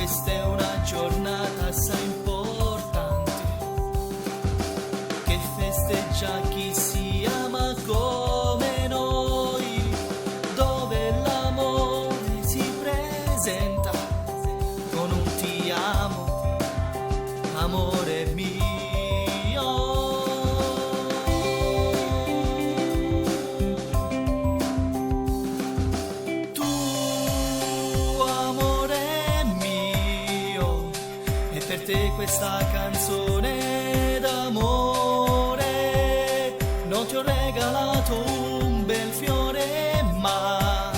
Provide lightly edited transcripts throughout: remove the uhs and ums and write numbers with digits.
questa è una giornata assai importante che festeggia chi si ama come noi, dove l'amore si presenta con un ti amo, amore mio. Per te questa canzone d'amore, non ti ho regalato un bel fiore, ma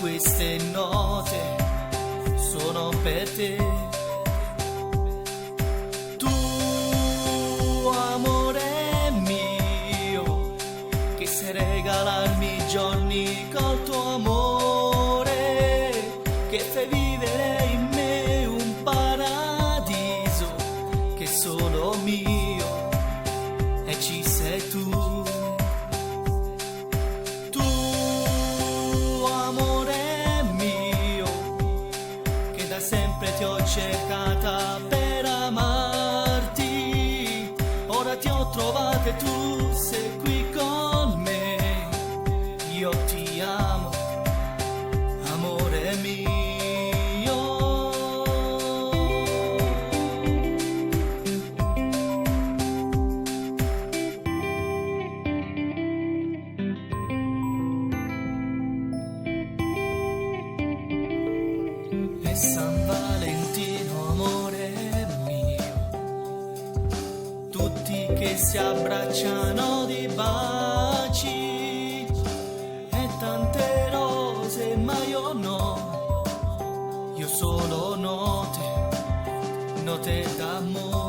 queste note sono per te. Tu, amore mio, che sai regalarmi i giorni col tuo amore, che fai vivere in me un paradiso solo mio, e ci sei tu. Tu, amore mio, che da sempre ti ho cercata per amarti, ora ti ho trovata e tu sei qui con me. Io ti amo, amore mio. San Valentino, amore mio, tutti che si abbracciano di baci e tante rose, ma io no, io solo note, note d'amore.